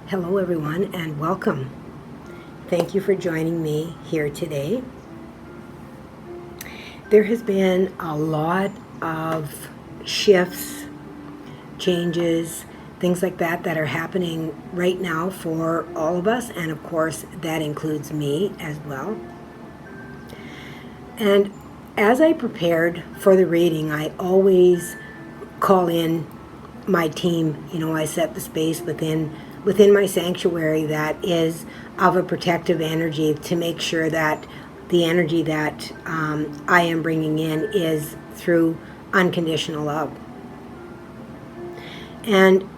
Hello everyone and welcome. Thank you for joining me here today. There has been a lot of shifts, changes, things like that are happening right now for all of us, and of course that includes me as well. And as I prepared for the reading, I always call in my team. I set the space within my sanctuary that is of a protective energy to make sure that the energy that I am bringing in is through unconditional love. And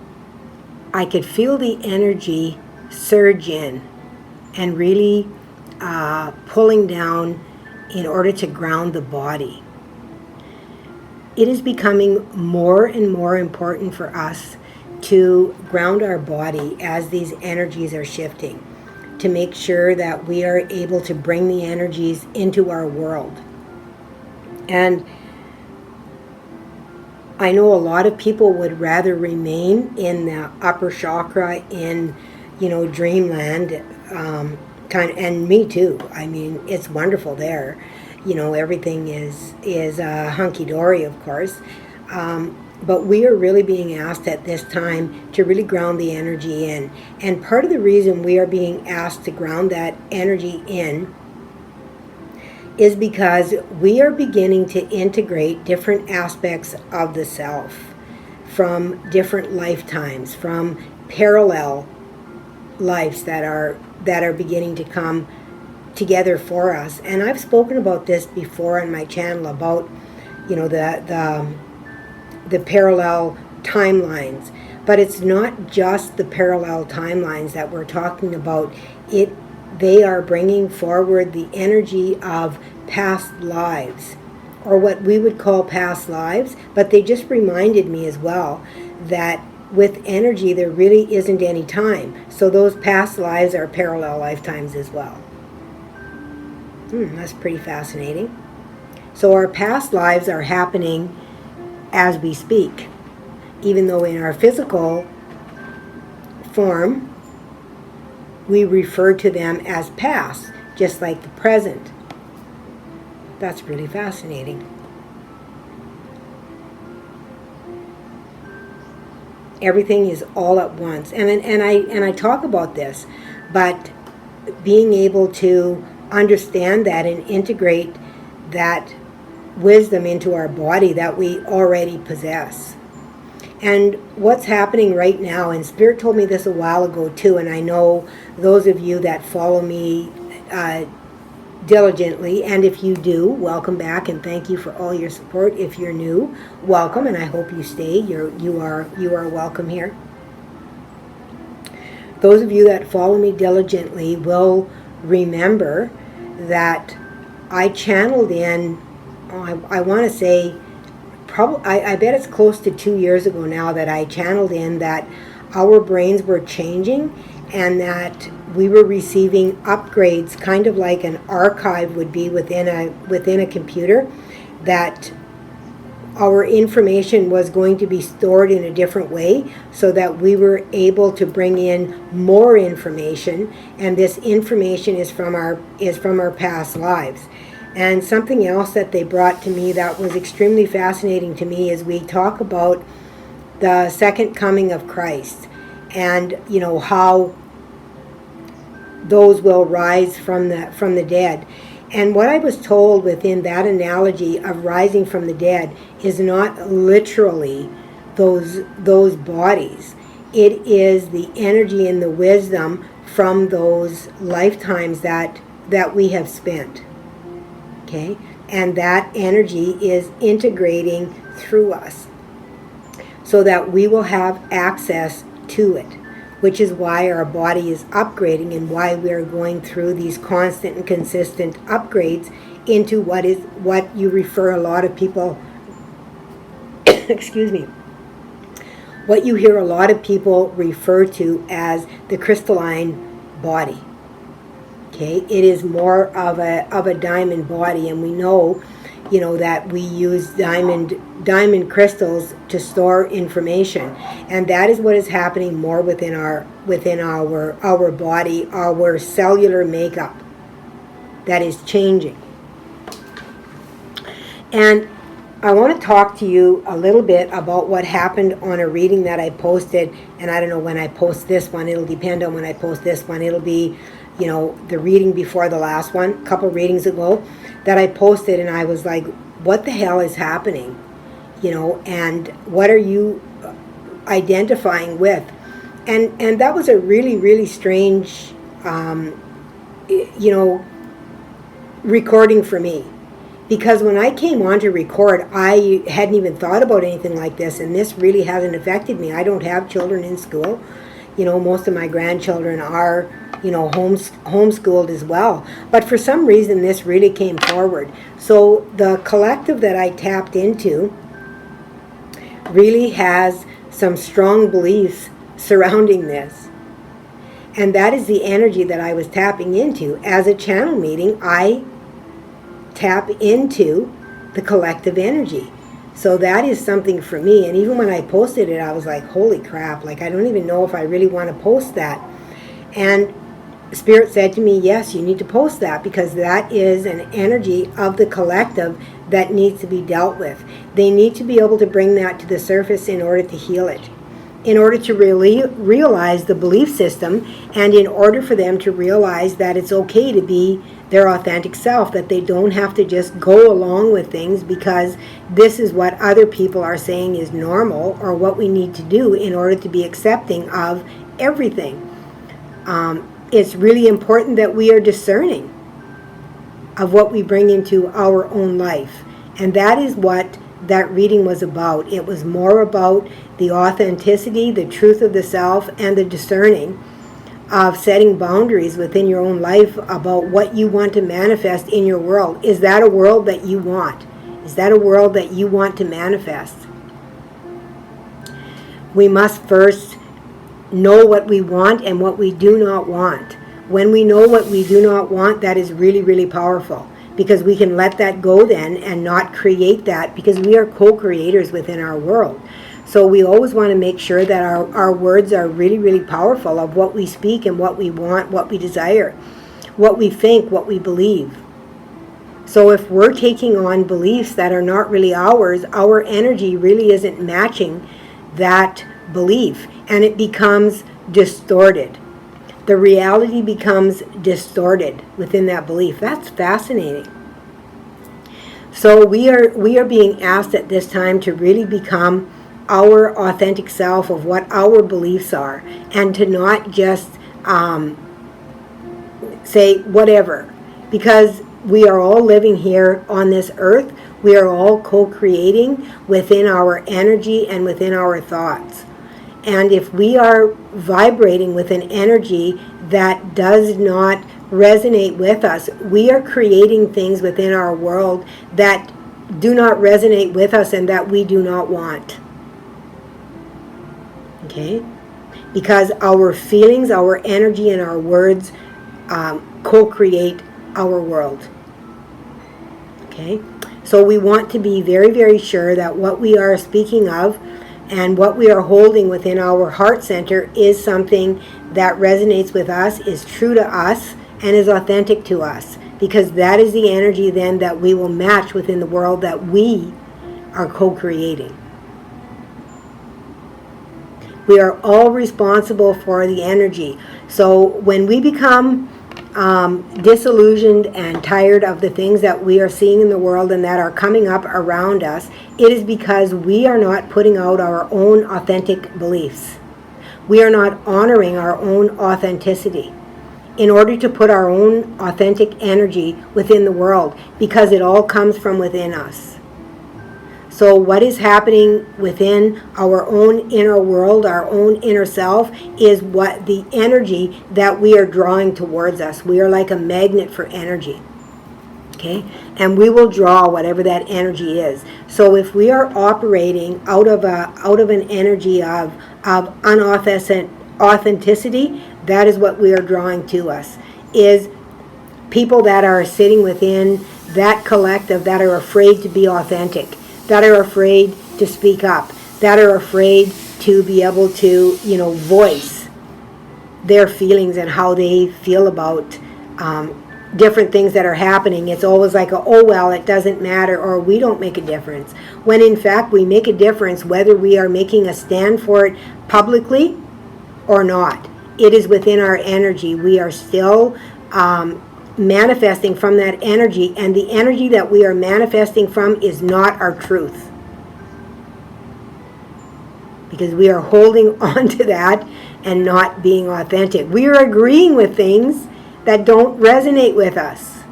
I could feel the energy surge in and really pulling down in order to ground the body. It is becoming more and more important for us to ground our body as these energies are shifting, to make sure that we are able to bring the energies into our world. And I know a lot of people would rather remain in the upper chakra, in dreamland, and me too. I mean, it's wonderful there. Everything is hunky-dory, of course. But we are really being asked at this time to really ground the energy in. And part of the reason we are being asked to ground that energy in is because we are beginning to integrate different aspects of the self from different lifetimes, from parallel lives that are beginning to come together for us. And I've spoken about this before on my channel about the parallel timelines, but it's not just the parallel timelines that we're talking about. They are bringing forward the energy of past lives, or what we would call past lives, but they just reminded me as well that with energy there really isn't any time, so those past lives are parallel lifetimes as well. That's pretty fascinating. So our past lives are happening as we speak, even though in our physical form we refer to them as past, just like the present. That's really fascinating. Everything is all at once, and I talk about this, but being able to understand that and integrate that wisdom into our body that we already possess. And what's happening right now, and Spirit told me this a while ago too, and I know those of you that follow me diligently, and if you do, welcome back and thank you for all your support. If you're new, welcome, and I hope you stay. You are welcome here. Those of you that follow me diligently will remember that I channeled in, I want to say, I bet it's close to 2 years ago now, that I channeled in that our brains were changing and that we were receiving upgrades, kind of like an archive would be within a computer, that our information was going to be stored in a different way so that we were able to bring in more information, and this information is from our past lives. And something else that they brought to me that was extremely fascinating to me is we talk about the second coming of Christ, and how those will rise from the dead. And what I was told within that analogy of rising from the dead is not literally those bodies. It is the energy and the wisdom from those lifetimes that we have spent. Okay? And that energy is integrating through us so that we will have access to it, which is why our body is upgrading and why we are going through these constant and consistent upgrades into what you refer, a lot of people excuse me, what you hear a lot of people refer to as the crystalline body. Okay, it is more of a diamond body, and we know that we use diamond crystals to store information, and that is what is happening more within our body, our cellular makeup that is changing. And I want to talk to you a little bit about what happened on a reading that I posted, and I don't know when I post this one. It'll depend on when I post this one. It'll be, the reading before the last one, a couple readings ago, that I posted, and I was like, what the hell is happening? And what are you identifying with? And that was a really, really strange, recording for me. Because when I came on to record, I hadn't even thought about anything like this, and this really hasn't affected me. I don't have children in school. Most of my grandchildren are, homeschooled as well. But for some reason, this really came forward. So the collective that I tapped into really has some strong beliefs surrounding this. And that is the energy that I was tapping into. As a channel meeting, I tap into the collective energy. So that is something for me. And even when I posted it, I was like, holy crap, I don't even know if I really want to post that. And Spirit said to me, yes, you need to post that, because that is an energy of the collective that needs to be dealt with. They need to be able to bring that to the surface in order to heal it, in order to really realize the belief system, and in order for them to realize that it's okay to be their authentic self, that they don't have to just go along with things because this is what other people are saying is normal, or what we need to do in order to be accepting of everything. It's really important that we are discerning of what we bring into our own life. And that is what that reading was about. It was more about the authenticity, the truth of the self, and the discerning of setting boundaries within your own life about what you want to manifest in your world. Is that a world that you want? Is that a world that you want to manifest? We must first know what we want and what we do not want. When we know what we do not want, that is really, really powerful, because we can let that go then and not create that, because we are co-creators within our world. So we always want to make sure that our words are really, really powerful, of what we speak and what we want, what we desire, what we think, what we believe. So if we're taking on beliefs that are not really ours, our energy really isn't matching that belief, and it becomes distorted. The reality becomes distorted within that belief. That's fascinating. So we are being asked at this time to really become our authentic self of what our beliefs are, and to not just say whatever, because we are all living here on this earth. We are all co-creating within our energy and within our thoughts. And if we are vibrating with an energy that does not resonate with us, we are creating things within our world that do not resonate with us and that we do not want. Okay? Because our feelings, our energy, and our words co-create our world. Okay? So we want to be very, very sure that what we are speaking of and what we are holding within our heart center is something that resonates with us, is true to us, and is authentic to us. Because that is the energy then that we will match within the world that we are co-creating. We are all responsible for the energy. So when we become disillusioned and tired of the things that we are seeing in the world and that are coming up around us, it is because we are not putting out our own authentic beliefs. We are not honoring our own authenticity in order to put our own authentic energy within the world, because it all comes from within us. So what is happening within our own inner world, our own inner self, is what the energy that we are drawing towards us. We are like a magnet for energy. Okay? And we will draw whatever that energy is. So if we are operating out of an energy of authenticity, that is what we are drawing to us. Is people that are sitting within that collective that are afraid to be authentic, that are afraid to speak up, that are afraid to be able to, voice their feelings and how they feel about different things that are happening. It's always like, oh well, it doesn't matter, or we don't make a difference. When in fact we make a difference, whether we are making a stand for it publicly or not. It is within our energy. We are still manifesting from that energy, and the energy that we are manifesting from is not our truth. Because we are holding on to that and not being authentic. We are agreeing with things that don't resonate with us.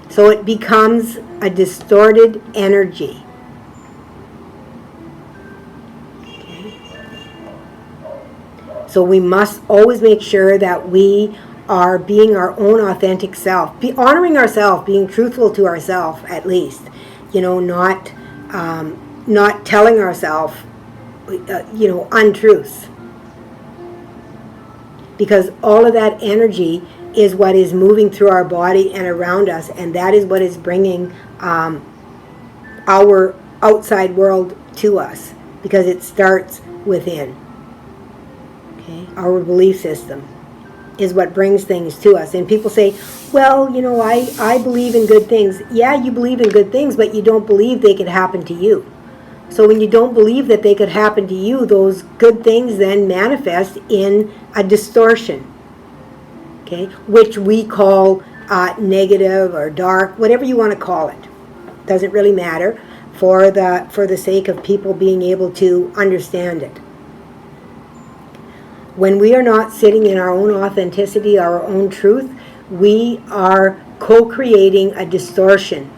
So it becomes a distorted energy. So we must always make sure that we are being our own authentic self, honoring ourselves, being truthful to ourselves at least. Not telling ourselves, untruths. Because all of that energy is what is moving through our body and around us, and that is what is bringing our outside world to us, because it starts within. Okay? Our belief system is what brings things to us. And people say, well, I believe in good things. Yeah, you believe in good things, but you don't believe they could happen to you. So when you don't believe that they could happen to you, those good things then manifest in a distortion, okay, which we call negative or dark, whatever you want to call it. Doesn't really matter for the sake of people being able to understand it. When we are not sitting in our own authenticity, our own truth, we are co-creating a distortion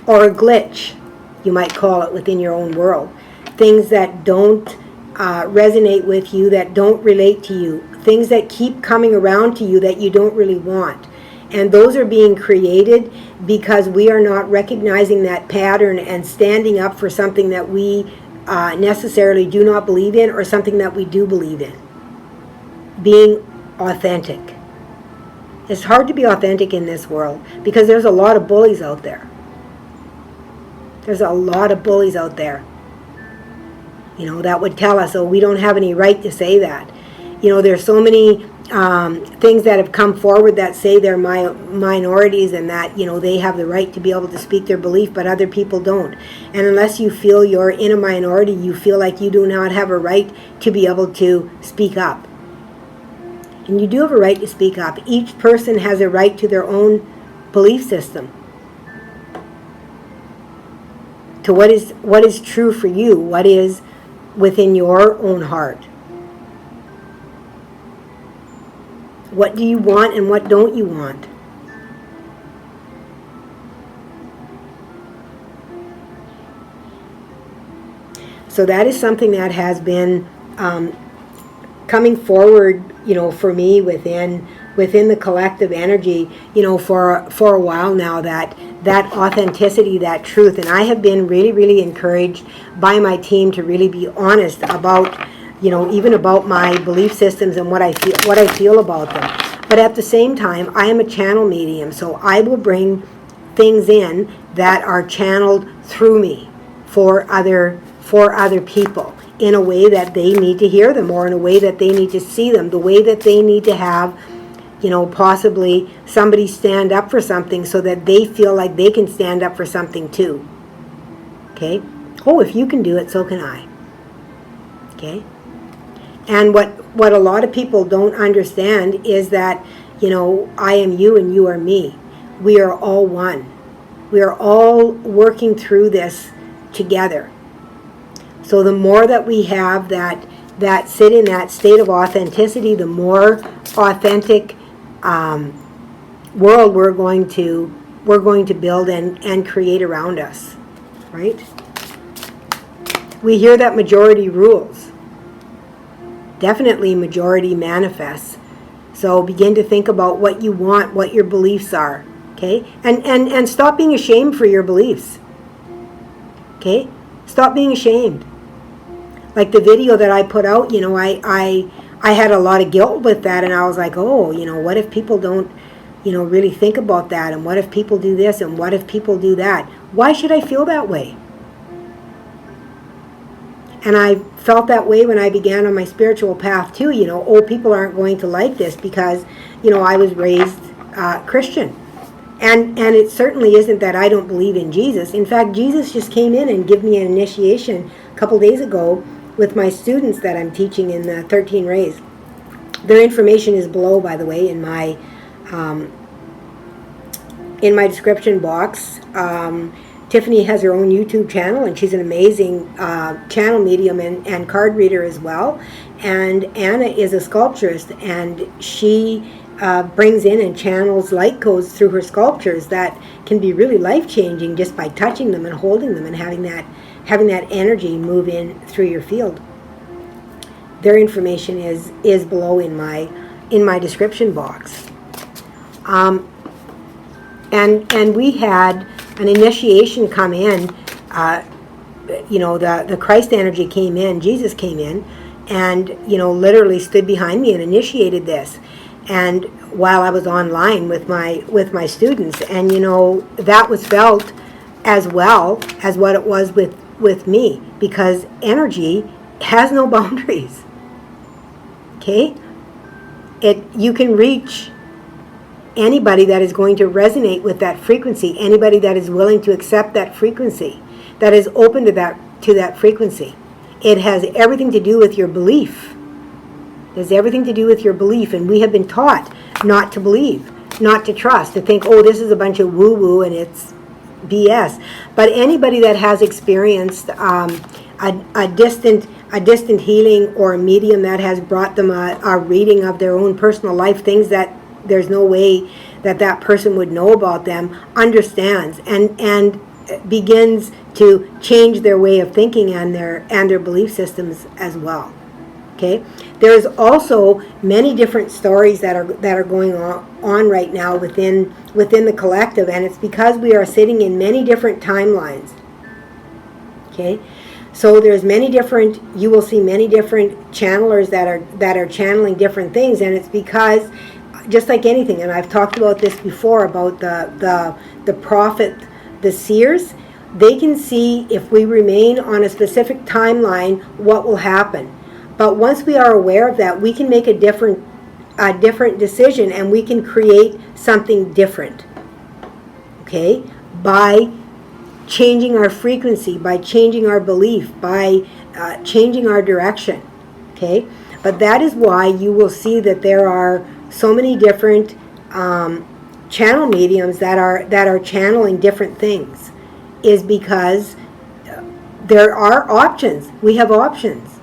or a glitch, you might call it, within your own world. Things that don't resonate with you, that don't relate to you, things that keep coming around to you that you don't really want. And those are being created because we are not recognizing that pattern and standing up for something that we necessarily do not believe in, or something that we do believe in. Being authentic. It's hard to be authentic in this world because there's a lot of bullies out there. There's a lot of bullies out there, that would tell us, oh, we don't have any right to say that. There's so many things that have come forward that say they're minorities, and that, they have the right to be able to speak their belief, but other people don't. And unless you feel you're in a minority, you feel like you do not have a right to be able to speak up. And you do have a right to speak up. Each person has a right to their own belief system. To what is true for you, what is within your own heart. What do you want and what don't you want? So that is something that has been coming forward, for me within the collective energy, for a while now, that authenticity, that truth. And I have been really, really encouraged by my team to really be honest about, even about my belief systems and what I feel about them. But at the same time, I am a channel medium, so I will bring things in that are channeled through me for other people, in a way that they need to hear them, or in a way that they need to see them, the way that they need to have, possibly somebody stand up for something so that they feel like they can stand up for something too. Okay? Oh, if you can do it, so can I. Okay? And what a lot of people don't understand is that, I am you and you are me. We are all one. We are all working through this together. So the more that we have that sit in that state of authenticity, the more authentic world we're going to build and create around us, right? We hear that majority rules. Definitely majority manifests. So begin to think about what you want, what your beliefs are, okay? And stop being ashamed for your beliefs. Okay? Stop being ashamed. Like the video that I put out, I had a lot of guilt with that, and I was like, oh, what if people don't really think about that, and what if people do this, and what if people do that? Why should I feel that way? And I felt that way when I began on my spiritual path too. People aren't going to like this because, I was raised Christian. And it certainly isn't that I don't believe in Jesus. In fact, Jesus just came in and gave me an initiation a couple days ago with my students that I'm teaching in the 13 Rays. Their information is below, by the way, in my description box. Tiffany has her own YouTube channel, and she's an amazing channel medium and card reader as well. And Anna is a sculpturist, and she brings in and channels light codes through her sculptures that can be really life-changing just by touching them and holding them and having that energy move in through your field. Their information is below in my description box. And we had an initiation come in. The Christ energy came in, Jesus came in, and literally stood behind me and initiated this. And while I was online with my students, and that was felt as well as what it was with me, because energy has no boundaries. Okay? You can reach anybody that is going to resonate with that frequency, anybody that is willing to accept that frequency, that is open to that frequency. It has everything to do with your belief. It has everything to do with your belief, and we have been taught not to believe, not to trust, to think, oh, this is a bunch of woo-woo and it's BS. But anybody that has experienced a distant healing or a medium that has brought them a reading of their own personal life, things that there's no way that person would know about them, understands and begins to change their way of thinking and their belief systems as well. Okay, there's also many different stories that are going on right now within the collective, and it's because we are sitting in many different timelines. Okay, so there's you will see many different channelers that are channeling different things, and it's because, just like anything, and I've talked about this before about the prophet, the seers, they can see if we remain on a specific timeline what will happen. But once we are aware of that, we can make a different decision, and we can create something different. Okay, by changing our frequency, by changing our belief, by changing our direction. Okay, but that is why you will see that there are so many different channel mediums that are channeling different things, is because there are options. We have options.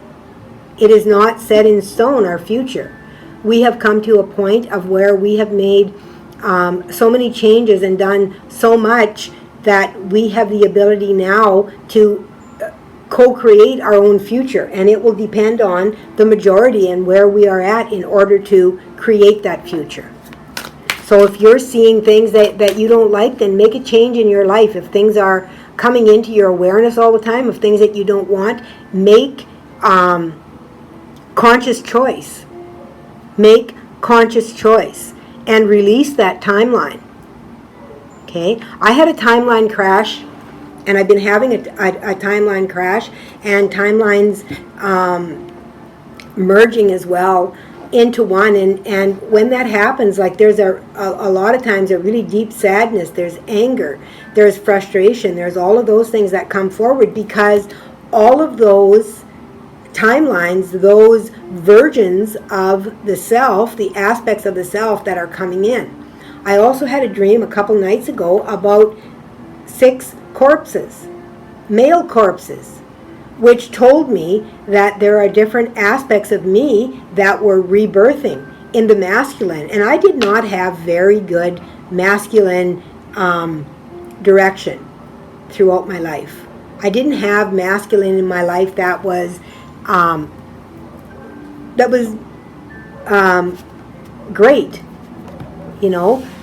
It is not set in stone, our future. We have come to a point of where we have made so many changes and done so much that we have the ability now to co-create our own future, and it will depend on the majority and where we are at in order to create that future. So if you're seeing things that you don't like, then make a change in your life. If things are coming into your awareness all the time, of things that you don't want, make conscious choice. Make conscious choice and release that timeline. Okay, I had a timeline crash, and I've been having a timeline crash and timelines merging as well into one, and when that happens, like there's a lot of times a really deep sadness, there's anger, there's frustration, there's all of those things that come forward, because all of those timelines, those versions of the self, the aspects of the self that are coming in. I also had a dream a couple nights ago about 6 corpses, male corpses, which told me that there are different aspects of me that were rebirthing in the masculine. And I did not have very good masculine direction throughout my life. I didn't have masculine in my life that was great,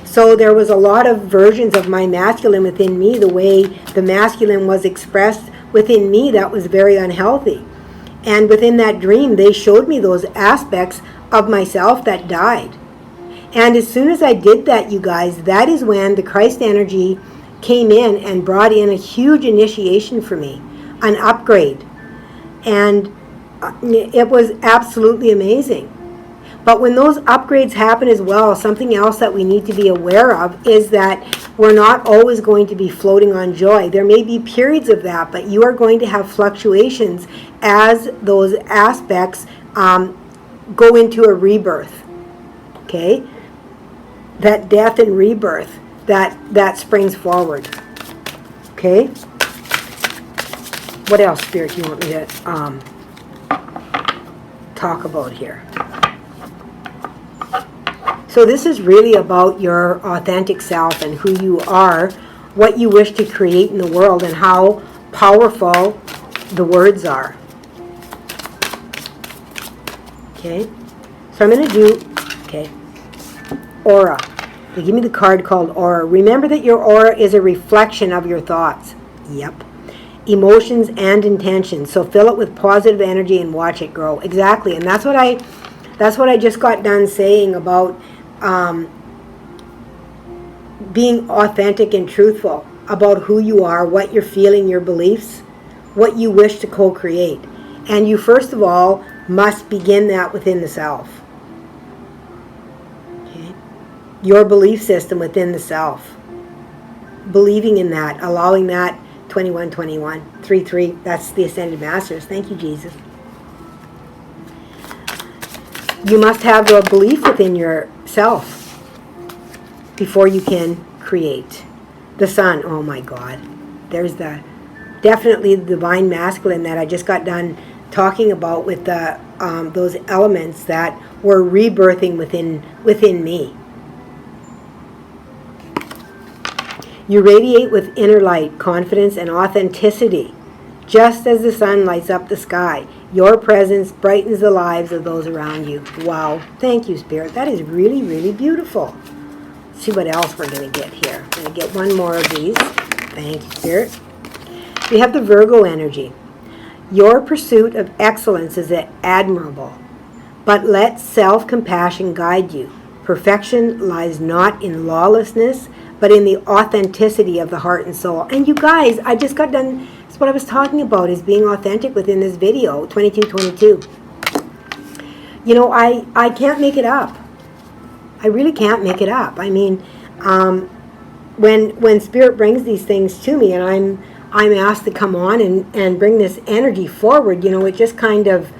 So there was a lot of versions of my masculine within me, the way the masculine was expressed within me, that was very unhealthy. And within that dream, they showed me those aspects of myself that died. And as soon as I did that, you guys, that is when the Christ energy came in and brought in a huge initiation for me, an upgrade. And it was absolutely amazing. But when those upgrades happen as well, something else that we need to be aware of is that we're not always going to be floating on joy. There may be periods of that, but you are going to have fluctuations as those aspects go into a rebirth. Okay? That death and rebirth that springs forward. Okay? What else, Spirit, do you want me to talk about here? So this is really about your authentic self and who you are, what you wish to create in the world, and how powerful the words are. Okay? So I'm going to do, aura. They give me the card called aura. Remember that your aura is a reflection of your thoughts. Yep. Emotions and intentions. So fill it with positive energy and watch it grow. Exactly. And that's what I just got done saying about being authentic and truthful about who you are, what you're feeling, your beliefs, what you wish to co-create. And you first of all must begin that within the self. Okay? Your belief system within the self. Believing in that, allowing that. 2121, 33, that's the Ascended Masters. Thank you, Jesus. You must have a belief within yourself before you can create. The sun, oh my God. There's definitely the divine masculine that I just got done talking about with the those elements that were rebirthing within me. You radiate with inner light, confidence, and authenticity. Just as the sun lights up the sky, your presence brightens the lives of those around you. Wow. Thank you, Spirit. That is really, really beautiful. Let's see what else we're going to get here. I'm going to get one more of these. Thank you, Spirit. We have the Virgo energy. Your pursuit of excellence is admirable, but let self-compassion guide you. Perfection lies not in lawlessness, but in the authenticity of the heart and soul. And you guys, I just got done, that's what I was talking about, is being authentic within this video, 2222. You know, I can't make it up. I really can't make it up. I mean, when Spirit brings these things to me and I'm asked to come on and bring this energy forward, you know, it just kind of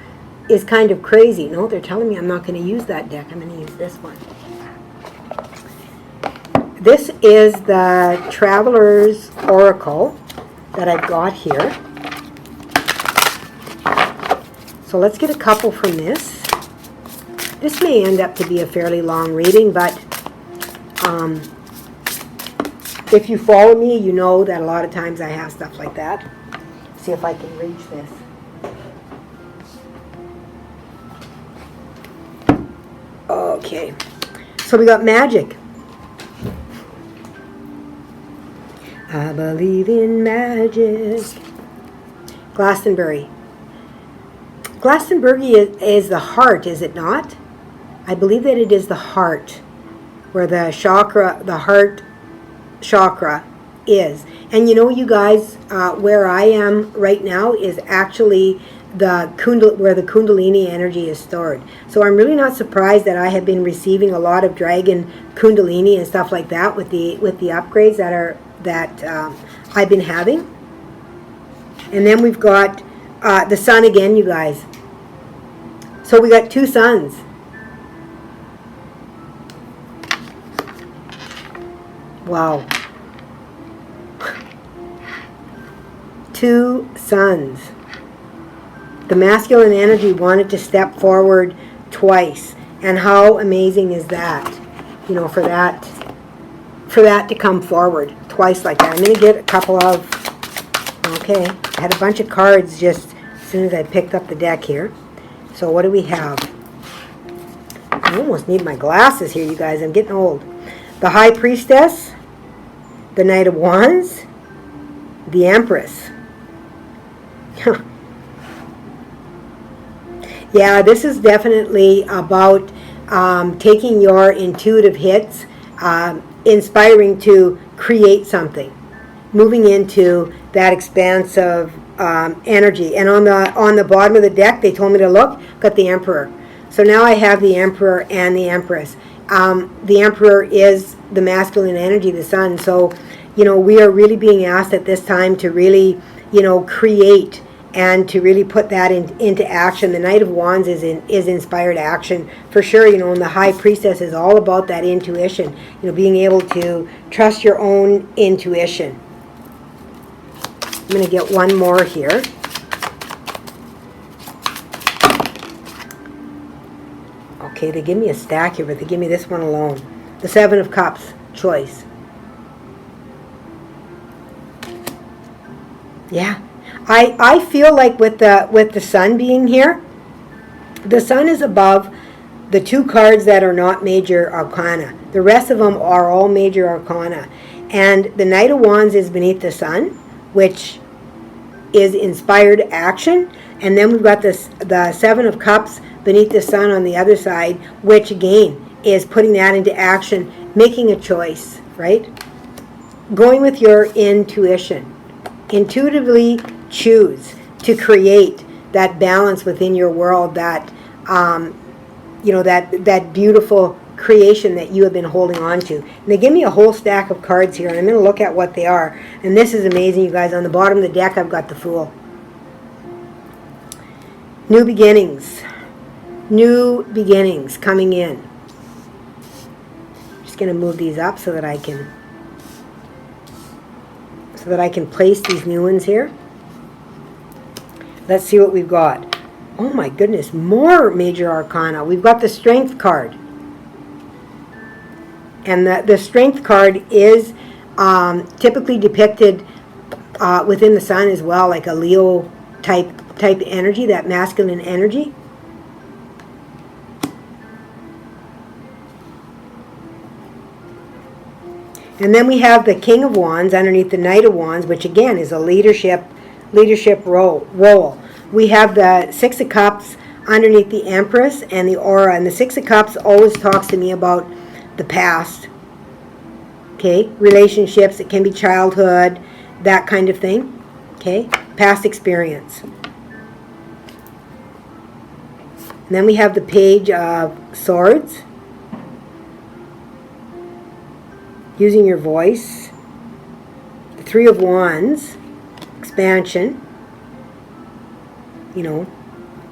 is kind of crazy. No, they're telling me I'm not going to use that deck. I'm going to use this one. This is the Traveler's Oracle that I've got here. So let's get a couple from this. This may end up to be a fairly long reading, but if you follow me, you know that a lot of times I have stuff like that. See if I can reach this. Okay, so we got magic. I believe in magic. Glastonbury. Glastonbury is the heart, is it not? I believe that it is the heart, where the chakra, the heart chakra is. And you know, you guys, where I am right now is actually where the Kundalini energy is stored. So I'm really not surprised that I have been receiving a lot of Dragon Kundalini and stuff like that with the upgrades that I've been having. And then we've got the sun again, you guys. So we got two suns. Wow. Two suns. The masculine energy wanted to step forward twice. And how amazing is that? You know, for that to come forward twice like that. I'm going to get a couple of, okay, I had a bunch of cards just as soon as I picked up the deck here. So what do we have? I almost need my glasses here, you guys. I'm getting old. The High Priestess, the Knight of Wands, the Empress. Yeah, this is definitely about taking your intuitive hits, inspiring to create something, moving into that expansive energy. And on the bottom of the deck, they told me to look, got the Emperor. So now I have the Emperor and the Empress. The Emperor is the masculine energy, the sun. So, we are really being asked at this time to really, create and to really put that into action. The Knight of Wands is inspired action for sure, and the High Priestess is all about that intuition, being able to trust your own intuition. I'm going to get one more here. Okay, they give me a stack here, but they give me this one alone. The Seven of Cups, choice. Yeah. I feel like with the sun being here, the sun is above the two cards that are not major arcana. The rest of them are all major arcana. And the Knight of Wands is beneath the sun, which is inspired action. And then we've got the Seven of Cups beneath the sun on the other side, which again is putting that into action, making a choice, right? Going with your intuition. Intuitively choose to create that balance within your world, that that beautiful creation that you have been holding on to. And they give me a whole stack of cards here, and I'm going to look at what they are. And this is amazing, you guys. On the bottom of the deck, I've got the Fool. New beginnings. New beginnings coming in. Just going to move these up so that I can place these new ones here. Let's see what we've got. Oh my goodness, more major arcana. We've got the Strength card. And the Strength card is typically depicted within the sun as well, like a Leo type energy, that masculine energy. And then we have the King of Wands underneath the Knight of Wands, which again is a leadership role. We have the Six of Cups underneath the Empress and the Aura. And the Six of Cups always talks to me about the past. Okay, relationships, it can be childhood, that kind of thing. Okay, past experience. And then we have the Page of Swords. Using your voice. The Three of Wands, expansion.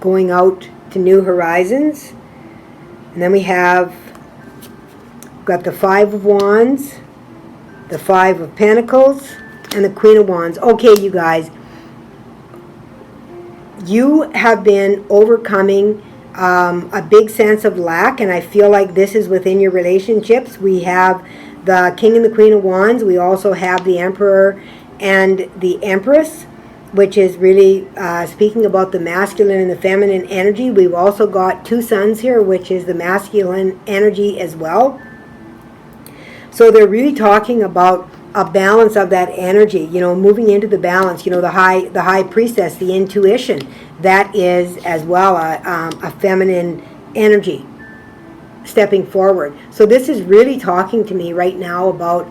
Going out to new horizons. And then we have got the Five of Wands, the Five of Pentacles, and the Queen of Wands. Okay, you guys, you have been overcoming a big sense of lack, and I feel like this is within your relationships. We have the King and the Queen of Wands. We also have the Emperor and the Empress, which is really speaking about the masculine and the feminine energy. We've also got two suns here, which is the masculine energy as well. So they're really talking about a balance of that energy, moving into the balance. The high priestess, the intuition, that is as well a feminine energy stepping forward. So this is really talking to me right now about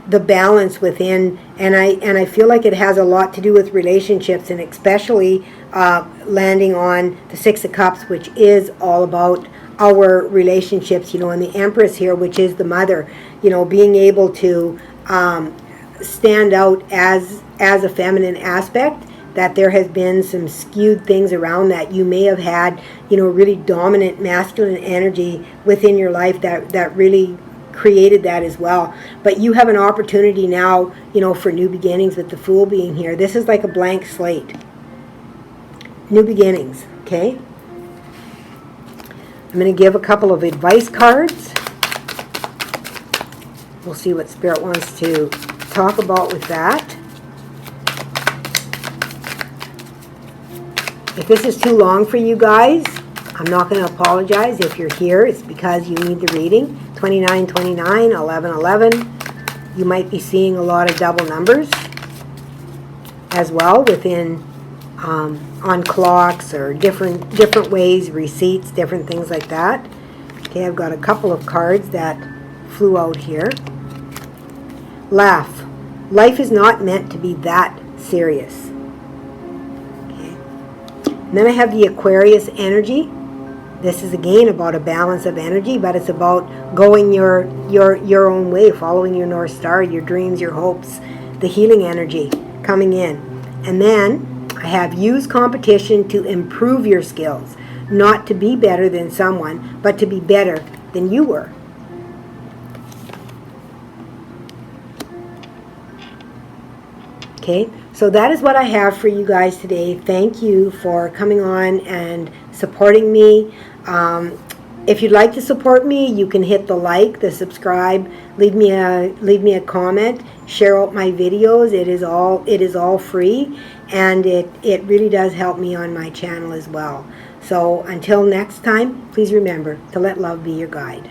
the balance within, and I feel like it has a lot to do with relationships, and especially landing on the Six of Cups, which is all about our relationships, and the Empress here, which is the mother, being able to stand out as a feminine aspect, that there has been some skewed things around that. You may have had, really dominant masculine energy within your life that really created that as well. But you have an opportunity now, for new beginnings with the Fool being here. This is like a blank slate. New beginnings, okay? I'm going to give a couple of advice cards. We'll see what Spirit wants to talk about with that. If this is too long for you guys, I'm not going to apologize. If you're here, it's because you need the reading. 2929, 1111. You might be seeing a lot of double numbers as well within on clocks or different ways, receipts, different things like that. Okay, I've got a couple of cards that flew out here. Laugh. Life is not meant to be that serious. Okay. And then I have the Aquarius energy. This is again about a balance of energy, but it's about going your own way, following your North Star, your dreams, your hopes, the healing energy coming in. And then I have use competition to improve your skills, not to be better than someone, but to be better than you were. Okay, so that is what I have for you guys today. Thank you for coming on and supporting me. If you'd like to support me, you can hit the like, the subscribe, leave me a comment, share out my videos. It is all free, and it really does help me on my channel as well. So until next time, please remember to let love be your guide.